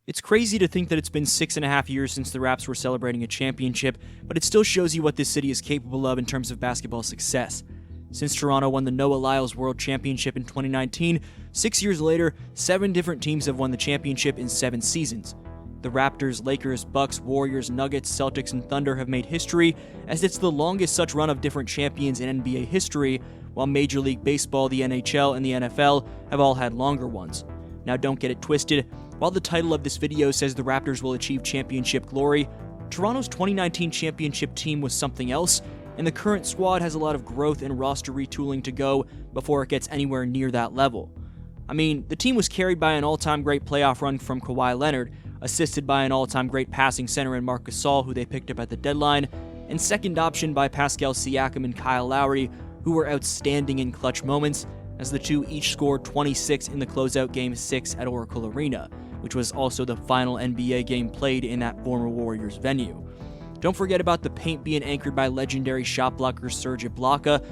It's crazy to think that it's been 6.5 years since the Raps were celebrating a championship, but it still shows you what this city is capable of in terms of basketball success. Since Toronto won the Noah Lyles World Championship in 2019, 6 years later, 7 different teams have won the championship in 7 seasons. The Raptors, Lakers, Bucks, Warriors, Nuggets, Celtics, and Thunder have made history, as it's the longest such run of different champions in NBA history, while Major League Baseball, the NHL, and the NFL have all had longer ones. Now don't get it twisted, while the title of this video says the Raptors will achieve championship glory, Toronto's 2019 championship team was something else, and the current squad has a lot of growth and roster retooling to go before it gets anywhere near that level. I mean, the team was carried by an all-time great playoff run from Kawhi Leonard, assisted by an all-time great passing center in Marc Gasol, who they picked up at the deadline, and second option by Pascal Siakam and Kyle Lowry, who were outstanding in clutch moments, as the two each scored 26 in the closeout Game 6 at Oracle Arena, which was also the final NBA game played in that former Warriors venue. Don't forget about the paint being anchored by legendary shot blocker Serge Ibaka.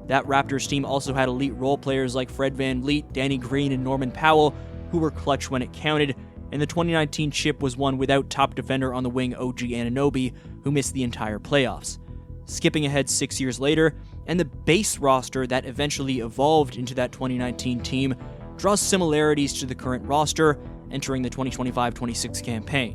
That Raptors team also had elite role players like Fred VanVleet, Danny Green, and Norman Powell, who were clutch when it counted, and the 2019 chip was won without top defender on the wing OG Anunoby, who missed the entire playoffs. Skipping ahead 6 years later, and the base roster that eventually evolved into that 2019 team draws similarities to the current roster entering the 2025-26 campaign.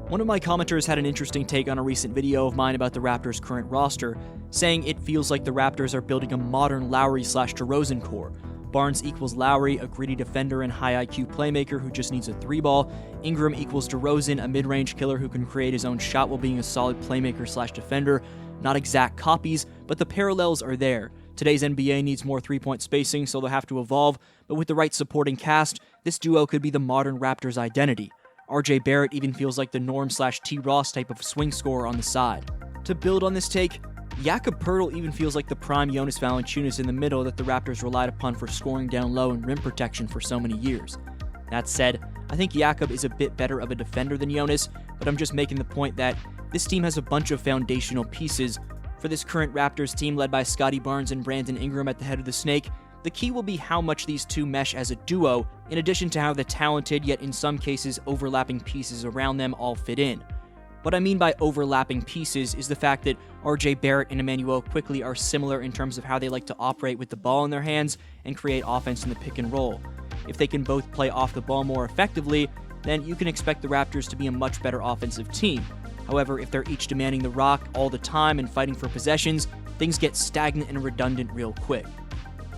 One of my commenters had an interesting take on a recent video of mine about the Raptors' current roster, saying it feels like the Raptors are building a modern Lowry/DeRozan core. Barnes equals Lowry, a gritty defender and high IQ playmaker who just needs a 3-ball. Ingram equals DeRozan, a mid-range killer who can create his own shot while being a solid playmaker/defender. Not exact copies, but the parallels are there. Today's NBA needs more 3-point spacing, so they'll have to evolve, but with the right supporting cast, this duo could be the modern Raptors identity. RJ Barrett even feels like the Norm/T. Ross type of swing scorer on the side. To build on this take, Jakob Poeltl even feels like the prime Jonas Valanciunas in the middle that the Raptors relied upon for scoring down low and rim protection for so many years. That said, I think Jakob is a bit better of a defender than Jonas, but I'm just making the point that this team has a bunch of foundational pieces. For this current Raptors team led by Scottie Barnes and Brandon Ingram at the head of the snake, the key will be how much these two mesh as a duo, in addition to how the talented yet in some cases overlapping pieces around them all fit in. What I mean by overlapping pieces is the fact that RJ Barrett and Immanuel Quickley are similar in terms of how they like to operate with the ball in their hands and create offense in the pick and roll. If they can both play off the ball more effectively, then you can expect the Raptors to be a much better offensive team. However, if they're each demanding the rock all the time and fighting for possessions, things get stagnant and redundant real quick.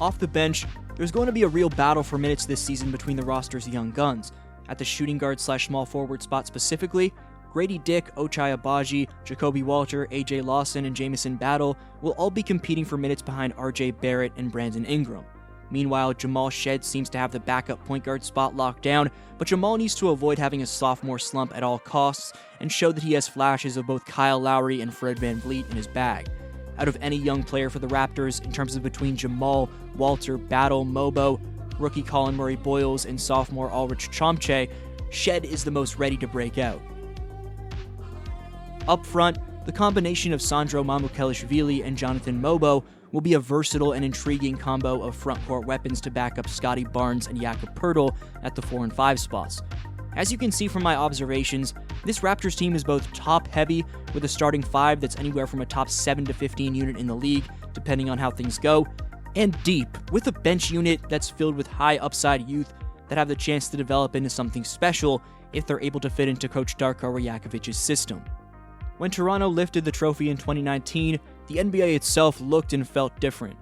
Off the bench, there's going to be a real battle for minutes this season between the roster's young guns. At the shooting guard/small forward spot specifically, Grady Dick, Ochai Agbaji, Jacoby Walter, AJ Lawson, and Jamison Battle will all be competing for minutes behind RJ Barrett and Brandon Ingram. Meanwhile, Jamal Shead seems to have the backup point guard spot locked down, but Jamal needs to avoid having a sophomore slump at all costs and show that he has flashes of both Kyle Lowry and Fred VanVleet in his bag. Out of any young player for the Raptors, in terms of between Jamal, Walter, Battle, Mobo, rookie Colin Murray-Boyles, and sophomore Ulrich Chomche, Shead is the most ready to break out. Up front, the combination of Sandro Mamukelashvili and Jonathan Mobo will be a versatile and intriguing combo of frontcourt weapons to back up Scottie Barnes and Jakob Poeltl at the 4 and 5 spots. As you can see from my observations, this Raptors team is both top-heavy, with a starting 5 that's anywhere from a top 7 to 15 unit in the league, depending on how things go, and deep, with a bench unit that's filled with high-upside youth that have the chance to develop into something special if they're able to fit into Coach Darko Rajakovic's system. When Toronto lifted the trophy in 2019, the NBA itself looked and felt different.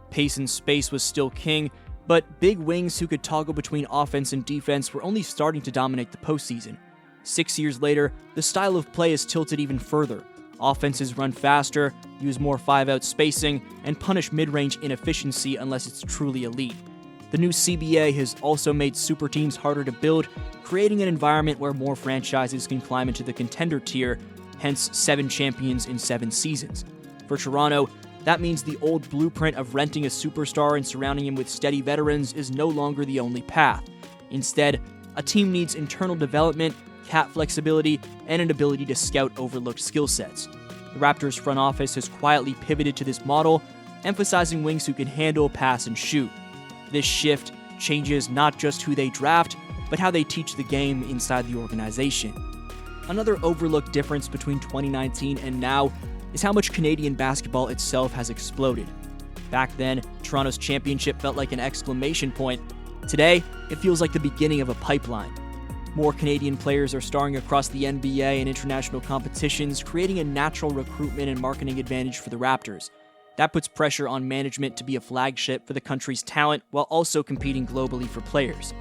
Pace and space was still king, but big wings who could toggle between offense and defense were only starting to dominate the postseason. 6 years later, the style of play is tilted even further. Offenses run faster, use more 5-out spacing, and punish mid-range inefficiency unless it's truly elite. The new CBA has also made super teams harder to build, creating an environment where more franchises can climb into the contender tier, hence 7 champions in 7 seasons. For Toronto, that means the old blueprint of renting a superstar and surrounding him with steady veterans is no longer the only path. Instead, a team needs internal development, cap flexibility, and an ability to scout overlooked skill sets. The Raptors front office has quietly pivoted to this model, emphasizing wings who can handle, pass, and shoot. This shift changes not just who they draft, but how they teach the game inside the organization. Another overlooked difference between 2019 and now is how much Canadian basketball itself has exploded. Back then, Toronto's championship felt like an exclamation point. Today, it feels like the beginning of a pipeline. More Canadian players are starring across the NBA and international competitions, creating a natural recruitment and marketing advantage for the Raptors. That puts pressure on management to be a flagship for the country's talent while also competing globally for players.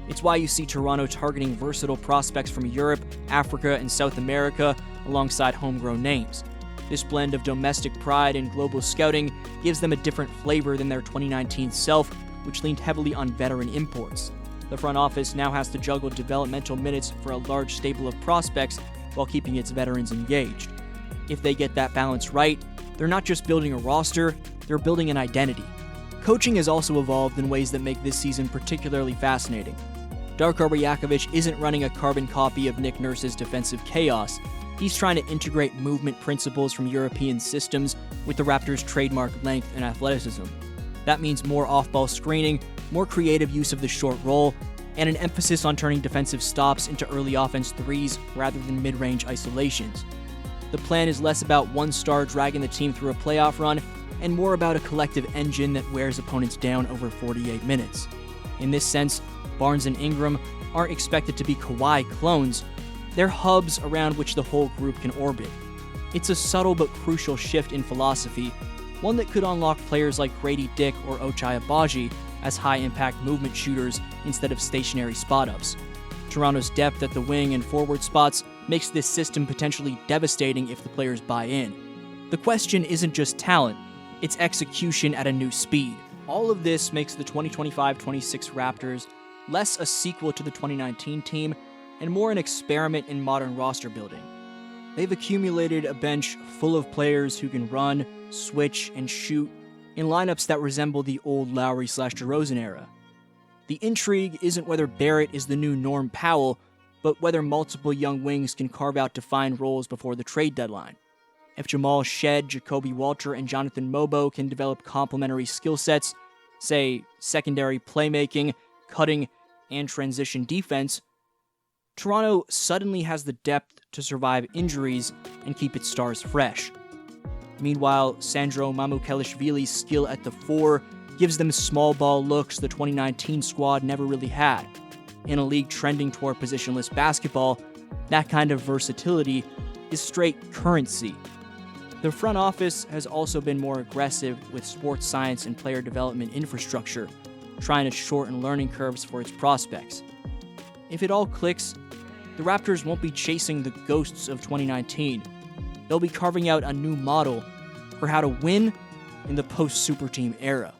It's why you see Toronto targeting versatile prospects from Europe, Africa, and South America alongside homegrown names. This blend of domestic pride and global scouting gives them a different flavor than their 2019 self, which leaned heavily on veteran imports. The front office now has to juggle developmental minutes for a large stable of prospects while keeping its veterans engaged. If they get that balance right, they're not just building a roster, they're building an identity. Coaching has also evolved in ways that make this season particularly fascinating. Darko Rajaković isn't running a carbon copy of Nick Nurse's defensive chaos. He's trying to integrate movement principles from European systems with the Raptors' trademark length and athleticism. That means more off-ball screening, more creative use of the short roll, and an emphasis on turning defensive stops into early offense threes rather than mid-range isolations. The plan is less about one star dragging the team through a playoff run and more about a collective engine that wears opponents down over 48 minutes. In this sense, Barnes and Ingram aren't expected to be Kawhi clones. They're hubs around which the whole group can orbit. It's a subtle but crucial shift in philosophy, one that could unlock players like Grady Dick or Ochai Agbaji as high-impact movement shooters instead of stationary spot-ups. Toronto's depth at the wing and forward spots makes this system potentially devastating if the players buy in. The question isn't just talent, it's execution at a new speed. All of this makes the 2025-26 Raptors less a sequel to the 2019 team and more an experiment in modern roster building. They've accumulated a bench full of players who can run, switch, and shoot in lineups that resemble the old Lowry/DeRozan era. The intrigue isn't whether Barrett is the new Norm Powell, but whether multiple young wings can carve out defined roles before the trade deadline. If Jamal Shead, Jacoby Walter, and Jonathan Mobo can develop complementary skill sets, say secondary playmaking, cutting, and transition defense, Toronto suddenly has the depth to survive injuries and keep its stars fresh. Meanwhile, Sandro Mamukelishvili's skill at the 4 gives them small ball looks the 2019 squad never really had. In a league trending toward positionless basketball, that kind of versatility is straight currency. The front office has also been more aggressive with sports science and player development infrastructure, trying to shorten learning curves for its prospects. If it all clicks, the Raptors won't be chasing the ghosts of 2019. They'll be carving out a new model for how to win in the post-superteam era.